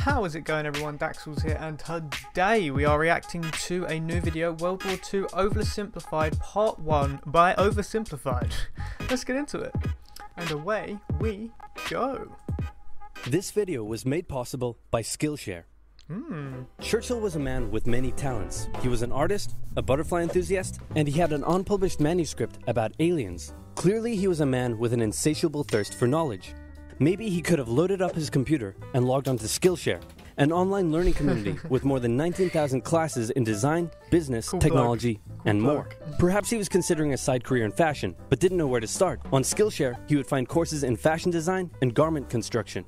How is it going, everyone? Daxellz here, and today we are reacting to a new video, World War II Oversimplified Part 1 by OverSimplified. Let's get into it. And away we go. This video was made possible by Skillshare. Churchill was a man with many talents. He was an artist, a butterfly enthusiast, and he had an unpublished manuscript about aliens. Clearly, he was a man with an insatiable thirst for knowledge. Maybe he could have loaded up his computer and logged onto Skillshare, an online learning community with more than 19,000 classes in design, business, technology, and more. Perhaps he was considering a side career in fashion, but didn't know where to start. On Skillshare, he would find courses in fashion design and garment construction.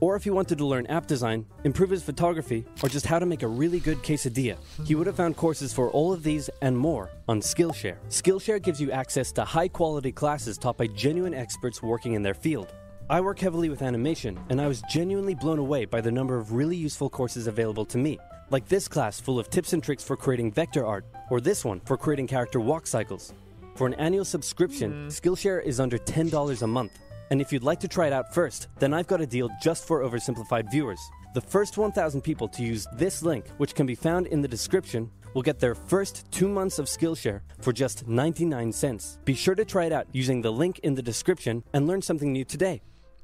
Or if he wanted to learn app design, improve his photography, or just how to make a really good quesadilla, he would have found courses for all of these and more on Skillshare. Skillshare gives you access to high-quality classes taught by genuine experts working in their field. I work heavily with animation, and I was genuinely blown away by the number of really useful courses available to me, like this class full of tips and tricks for creating vector art, or this one for creating character walk cycles. For an annual subscription, Skillshare is under $10 a month. And if you'd like to try it out first, then I've got a deal just for Oversimplified viewers. The first 1,000 people to use this link, which can be found in the description, will get their first 2 months of Skillshare for just 99 cents. Be sure to try it out using the link in the description and learn something new today.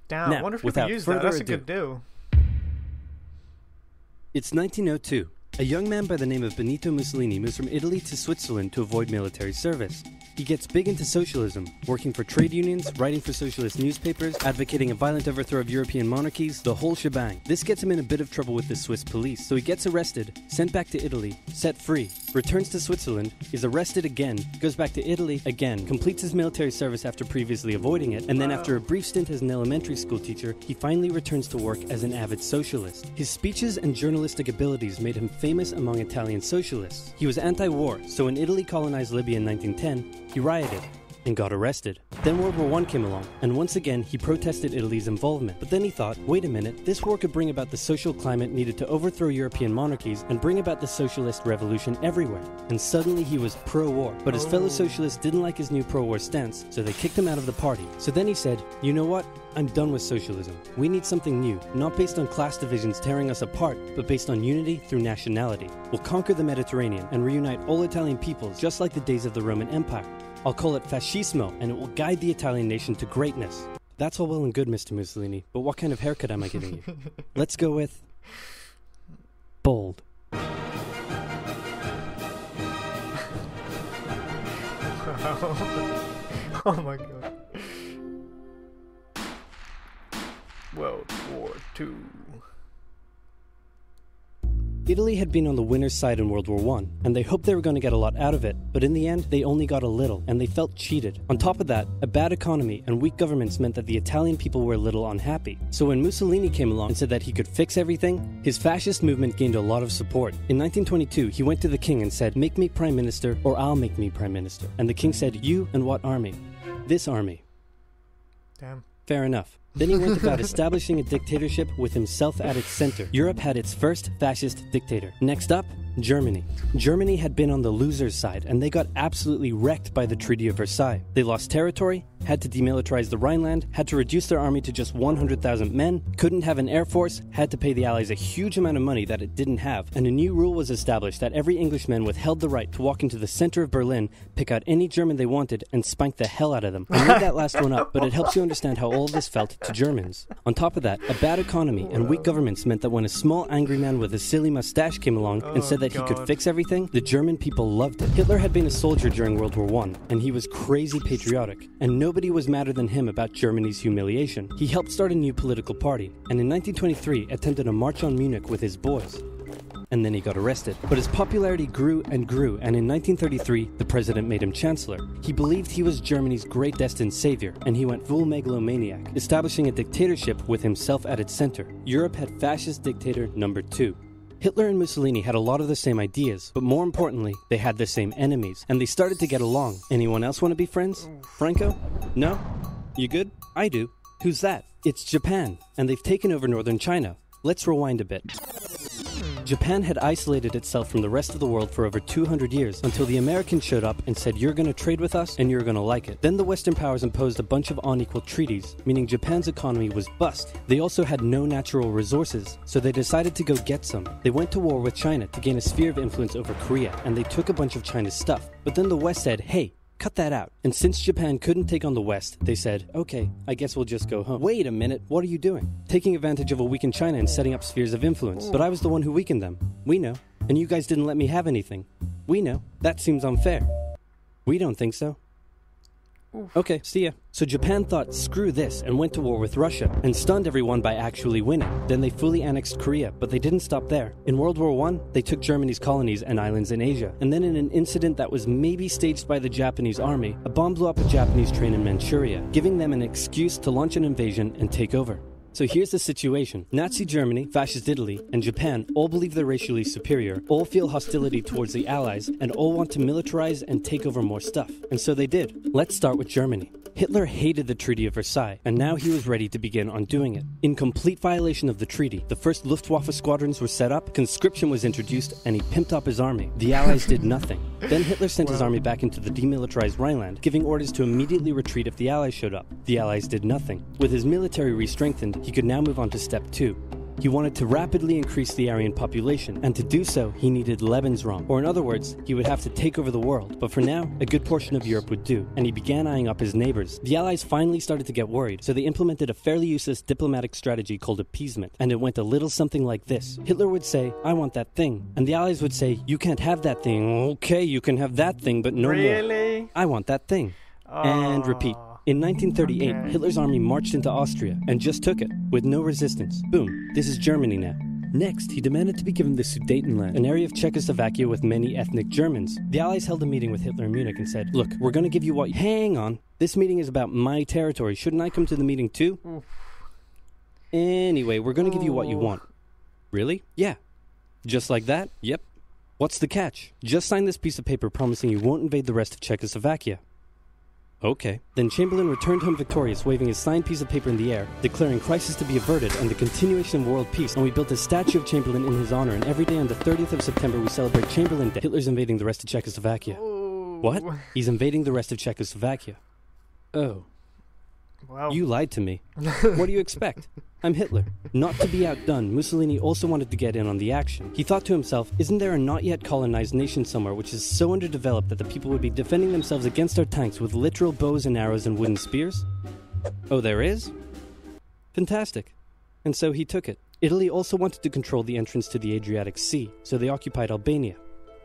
Damn, now, I wonder if we can use that. That's a good deal. It's 1902. A young man by the name of Benito Mussolini moves from Italy to Switzerland to avoid military service. He gets big into socialism, working for trade unions, writing for socialist newspapers, advocating a violent overthrow of European monarchies, the whole shebang. This gets him in a bit of trouble with the Swiss police, so he gets arrested, sent back to Italy, set free, returns to Switzerland, is arrested again, goes back to Italy again, completes his military service after previously avoiding it, and then after a brief stint as an elementary school teacher, he finally returns to work as an avid socialist. His speeches and journalistic abilities made him famous among Italian socialists. He was anti-war, so when Italy colonized Libya in 1910, he rioted and got arrested. Then World War I came along, and once again he protested Italy's involvement. But then he thought, wait a minute, this war could bring about the social climate needed to overthrow European monarchies and bring about the socialist revolution everywhere. And suddenly he was pro-war. But his fellow socialists didn't like his new pro-war stance, so they kicked him out of the party. So then he said, you know what? I'm done with socialism. We need something new, not based on class divisions tearing us apart, but based on unity through nationality. We'll conquer the Mediterranean and reunite all Italian peoples just like the days of the Roman Empire. I'll call it fascismo, and it will guide the Italian nation to greatness. That's all well and good, Mr. Mussolini, but what kind of haircut am I giving you? Let's go with bold. Oh my god. World War II. Italy had been on the winner's side in World War I, and they hoped they were going to get a lot out of it, but in the end, they only got a little, and they felt cheated. On top of that, a bad economy and weak governments meant that the Italian people were a little unhappy. So when Mussolini came along and said that he could fix everything, his fascist movement gained a lot of support. In 1922, he went to the king and said, make me prime minister, or I'll make me prime minister. And the king said, you and what army? This army. Damn. Fair enough. Then he went about establishing a dictatorship with himself at its center. Europe had its first fascist dictator. Next up, Germany. Germany had been on the loser's side, and they got absolutely wrecked by the Treaty of Versailles. They lost territory, had to demilitarize the Rhineland, had to reduce their army to just 100,000 men, couldn't have an air force, had to pay the Allies a huge amount of money that it didn't have, and a new rule was established that every Englishman withheld the right to walk into the center of Berlin, pick out any German they wanted, and spank the hell out of them. I made that last one up, but it helps you understand how all of this felt to Germans. On top of that, a bad economy and weak governments meant that when a small angry man with a silly mustache came along and said that he could fix everything, the German people loved it. Hitler had been a soldier during World War I, and he was crazy patriotic, and nobody was madder than him about Germany's humiliation. He helped start a new political party, and in 1923 attempted a march on Munich with his boys. And then he got arrested. But his popularity grew and grew, and in 1933, the president made him chancellor. He believed he was Germany's great destined savior, and he went full megalomaniac, establishing a dictatorship with himself at its center. Europe had fascist dictator number 2. Hitler and Mussolini had a lot of the same ideas, but more importantly, they had the same enemies, and they started to get along. Anyone else want to be friends? Franco? No? You good? I do. Who's that? It's Japan, and they've taken over northern China. Let's rewind a bit. Japan had isolated itself from the rest of the world for over 200 years until the Americans showed up and said, you're going to trade with us and you're going to like it. Then the Western powers imposed a bunch of unequal treaties, meaning Japan's economy was bust. They also had no natural resources, so they decided to go get some. They went to war with China to gain a sphere of influence over Korea, and they took a bunch of China's stuff. But then the West said, hey, cut that out. And since Japan couldn't take on the West, they said, okay, I guess we'll just go home. Wait a minute, what are you doing? Taking advantage of a weakened China and setting up spheres of influence. But I was the one who weakened them. We know. And you guys didn't let me have anything. We know. That seems unfair. We don't think so. Okay, see ya. So Japan thought, screw this, and went to war with Russia, and stunned everyone by actually winning. Then they fully annexed Korea, but they didn't stop there. In World War I, they took Germany's colonies and islands in Asia. And then in an incident that was maybe staged by the Japanese army, a bomb blew up a Japanese train in Manchuria, giving them an excuse to launch an invasion and take over. So here's the situation. Nazi Germany, Fascist Italy, and Japan all believe they're racially superior, all feel hostility towards the Allies, and all want to militarize and take over more stuff. And so they did. Let's start with Germany. Hitler hated the Treaty of Versailles, and now he was ready to begin undoing it. In complete violation of the treaty, the first Luftwaffe squadrons were set up, conscription was introduced, and he pimped up his army. The Allies did nothing. Then Hitler sent his army back into the demilitarized Rhineland, giving orders to immediately retreat if the Allies showed up. The Allies did nothing. With his military re-strengthened, he could now move on to step 2. He wanted to rapidly increase the Aryan population, and to do so, he needed Lebensraum, or in other words, he would have to take over the world. But for now, a good portion of Europe would do, and he began eyeing up his neighbors. The Allies finally started to get worried, so they implemented a fairly useless diplomatic strategy called appeasement, and it went a little something like this. Hitler would say, I want that thing, and the Allies would say, you can't have that thing. Okay, you can have that thing, but no more. Really? I want that thing. And repeat. In 1938, Hitler's army marched into Austria and just took it, with no resistance. Boom, this is Germany now. Next, he demanded to be given the Sudetenland, an area of Czechoslovakia with many ethnic Germans. The Allies held a meeting with Hitler in Munich and said, look, we're going to give you what... Hang on, this meeting is about my territory. Shouldn't I come to the meeting too? Oof. Anyway, we're going to give you what you want. Really? Yeah. Just like that? Yep. What's the catch? Just sign this piece of paper promising you won't invade the rest of Czechoslovakia. Okay. Then Chamberlain returned home victorious, waving his signed piece of paper in the air, declaring crisis to be averted and the continuation of world peace, and we built a statue of Chamberlain in his honor, and every day on the 30th of September we celebrate Chamberlain Day. Hitler's invading the rest of Czechoslovakia. Ooh. What? He's invading the rest of Czechoslovakia. Oh. Wow. You lied to me. What do you expect? I'm Hitler. Not to be outdone, Mussolini also wanted to get in on the action. He thought to himself, isn't there a not yet colonized nation somewhere which is so underdeveloped that the people would be defending themselves against our tanks with literal bows and arrows and wooden spears? Oh, there is? Fantastic. And so he took it. Italy also wanted to control the entrance to the Adriatic Sea, so they occupied Albania.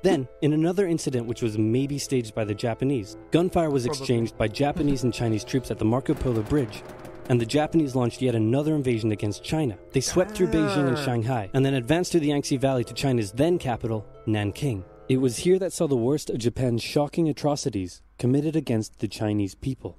Then, in another incident which was maybe staged by the Japanese, gunfire was exchanged by Japanese and Chinese troops at the Marco Polo Bridge, and the Japanese launched yet another invasion against China. They swept through Beijing and Shanghai, and then advanced through the Yangtze Valley to China's then capital, Nanking. It was here that saw the worst of Japan's shocking atrocities committed against the Chinese people.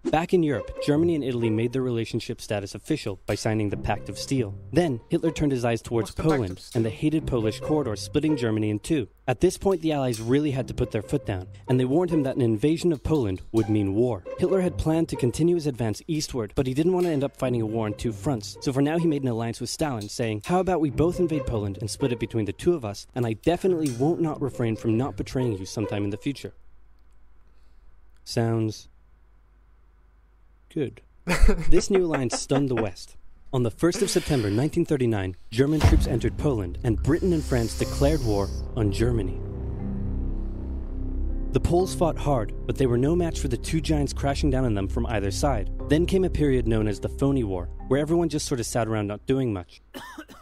Back in Europe, Germany and Italy made their relationship status official by signing the Pact of Steel. Then, Hitler turned his eyes towards Poland and the hated Polish corridor, splitting Germany in two. At this point, the Allies really had to put their foot down, and they warned him that an invasion of Poland would mean war. Hitler had planned to continue his advance eastward, but he didn't want to end up fighting a war on two fronts. So for now, he made an alliance with Stalin, saying, how about we both invade Poland and split it between the two of us, and I definitely won't not refrain from not betraying you sometime in the future. Sounds... good. This new alliance stunned the West. On the 1st of September 1939, German troops entered Poland, and Britain and France declared war on Germany. The Poles fought hard, but they were no match for the two giants crashing down on them from either side. Then came a period known as the Phony War, where everyone just sort of sat around not doing much.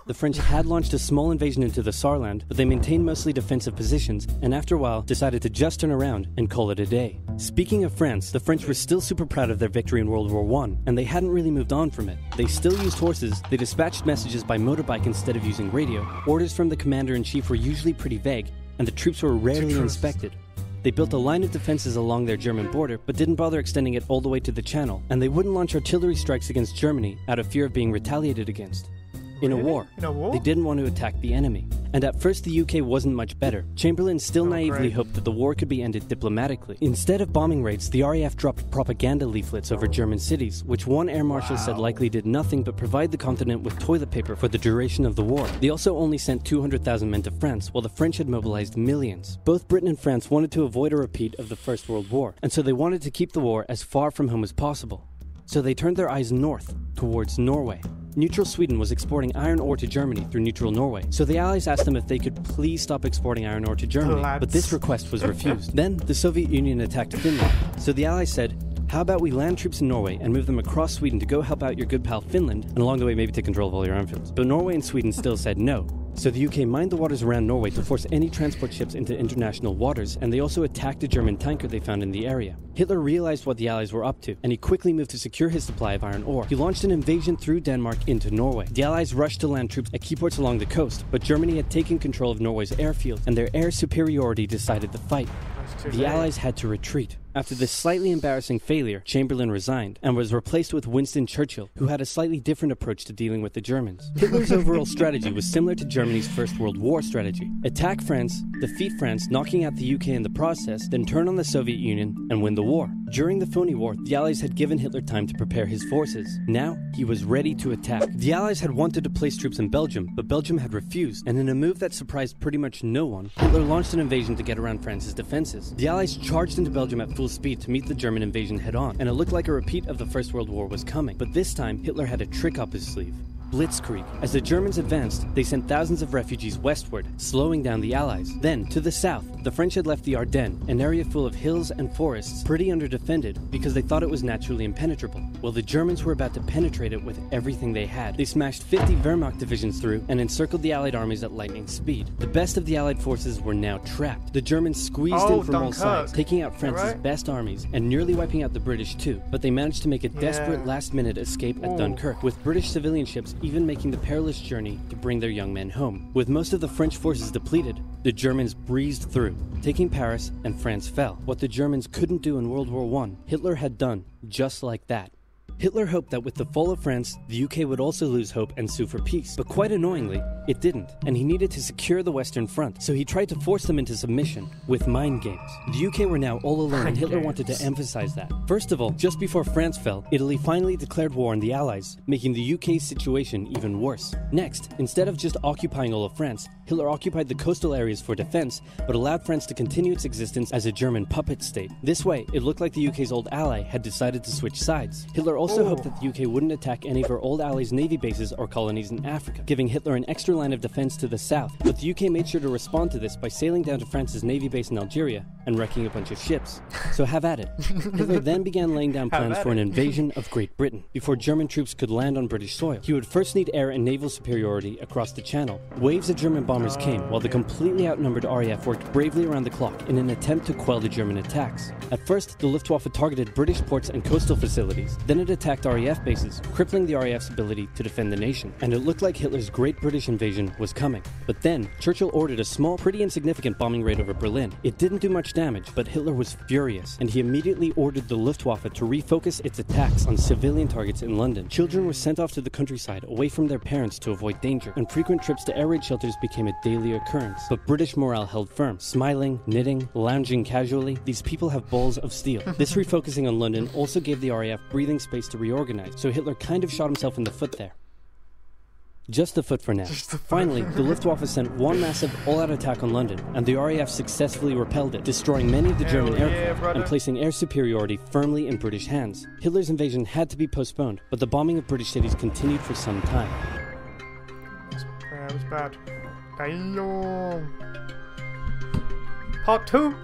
The French had launched a small invasion into the Saarland, but they maintained mostly defensive positions, and after a while decided to just turn around and call it a day. Speaking of France, the French were still super proud of their victory in World War I, and they hadn't really moved on from it. They still used horses, they dispatched messages by motorbike instead of using radio, orders from the commander-in-chief were usually pretty vague, and the troops were rarely inspected. They built a line of defenses along their German border, but didn't bother extending it all the way to the Channel, and they wouldn't launch artillery strikes against Germany out of fear of being retaliated against. In a war. In a war? They didn't want to attack the enemy. And at first the UK wasn't much better. Chamberlain still naively hoped that the war could be ended diplomatically. Instead of bombing raids, the RAF dropped propaganda leaflets over German cities, which one air marshal said likely did nothing but provide the continent with toilet paper for the duration of the war. They also only sent 200,000 men to France, while the French had mobilized millions. Both Britain and France wanted to avoid a repeat of the First World War, and so they wanted to keep the war as far from home as possible. So they turned their eyes north, towards Norway. Neutral Sweden was exporting iron ore to Germany through neutral Norway, so the Allies asked them if they could please stop exporting iron ore to Germany, but this request was refused. Then, the Soviet Union attacked Finland, so the Allies said, how about we land troops in Norway and move them across Sweden to go help out your good pal Finland, and along the way maybe take control of all your armfields. But Norway and Sweden still said no. So the UK mined the waters around Norway to force any transport ships into international waters, and they also attacked a German tanker they found in the area. Hitler realized what the Allies were up to, and he quickly moved to secure his supply of iron ore. He launched an invasion through Denmark into Norway. The Allies rushed to land troops at key ports along the coast, but Germany had taken control of Norway's airfield, and their air superiority decided the fight. The Allies had to retreat. After this slightly embarrassing failure, Chamberlain resigned and was replaced with Winston Churchill, who had a slightly different approach to dealing with the Germans. Hitler's overall strategy was similar to Germany's First World War strategy. Attack France, defeat France, knocking out the UK in the process, then turn on the Soviet Union and win the war. During the phony war, the Allies had given Hitler time to prepare his forces. Now, he was ready to attack. The Allies had wanted to place troops in Belgium, but Belgium had refused, and in a move that surprised pretty much no one, Hitler launched an invasion to get around France's defenses. The Allies charged into Belgium at full speed to meet the German invasion head-on, and it looked like a repeat of the First World War was coming. But this time, Hitler had a trick up his sleeve. Blitzkrieg. As the Germans advanced, they sent thousands of refugees westward, slowing down the Allies. Then, to the south, the French had left the Ardennes, an area full of hills and forests, pretty underdefended because they thought it was naturally impenetrable. Well, the Germans were about to penetrate it with everything they had. They smashed 50 Wehrmacht divisions through and encircled the Allied armies at lightning speed. The best of the Allied forces were now trapped. The Germans squeezed in from all sides, taking out France's best armies and nearly wiping out the British too. But they managed to make a desperate last-minute escape at Dunkirk, with British civilian ships even making the perilous journey to bring their young men home. With most of the French forces depleted, the Germans breezed through, taking Paris, and France fell. What the Germans couldn't do in World War I, Hitler had done just like that. Hitler hoped that with the fall of France, the UK would also lose hope and sue for peace. But quite annoyingly, it didn't, and he needed to secure the Western Front, so he tried to force them into submission with mind games. The UK were now all alone, and Hitler wanted to emphasize that. First of all, just before France fell, Italy finally declared war on the Allies, making the UK's situation even worse. Next, instead of just occupying all of France, Hitler occupied the coastal areas for defense, but allowed France to continue its existence as a German puppet state. This way, it looked like the UK's old ally had decided to switch sides. Hitler also hoped that the UK wouldn't attack any of her old allies' navy bases or colonies in Africa, giving Hitler an extra line of defense to the south. But the UK made sure to respond to this by sailing down to France's navy base in Algeria and wrecking a bunch of ships. So have at it. Hitler then began laying down plans for an invasion of Great Britain. Before German troops could land on British soil, he would first need air and naval superiority across the Channel. Waves of German bombers came, while the completely outnumbered RAF worked bravely around the clock in an attempt to quell the German attacks. At first, the Luftwaffe targeted British ports and coastal facilities. Then it attacked RAF bases, crippling the RAF's ability to defend the nation. And it looked like Hitler's Great British Invasion was coming. But then, Churchill ordered a small, pretty insignificant bombing raid over Berlin. It didn't do much damage, but Hitler was furious, and he immediately ordered the Luftwaffe to refocus its attacks on civilian targets in London. Children were sent off to the countryside away from their parents to avoid danger, and frequent trips to air raid shelters became a daily occurrence. But British morale held firm. Smiling, knitting, lounging casually, these people have balls of steel. This refocusing on London also gave the RAF breathing space to reorganize, so Hitler kind of shot himself in the foot there. Just the foot for now. Finally, the Luftwaffe sent one massive all-out attack on London, and the RAF successfully repelled it, destroying many of the German aircraft and placing air superiority firmly in British hands. Hitler's invasion had to be postponed, but the bombing of British cities continued for some time. That was bad. Damn. Part 2.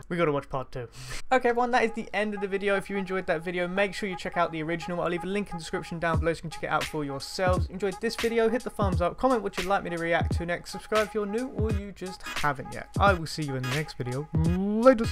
We gotta watch part 2. Okay everyone, that is the end of the video. If you enjoyed that video, make sure you check out the original. I'll leave a link in the description down below so you can check it out for yourselves. Enjoyed this video, hit the thumbs up, comment what you'd like me to react to next, subscribe if you're new or you just haven't yet. I will see you in the next video. Later.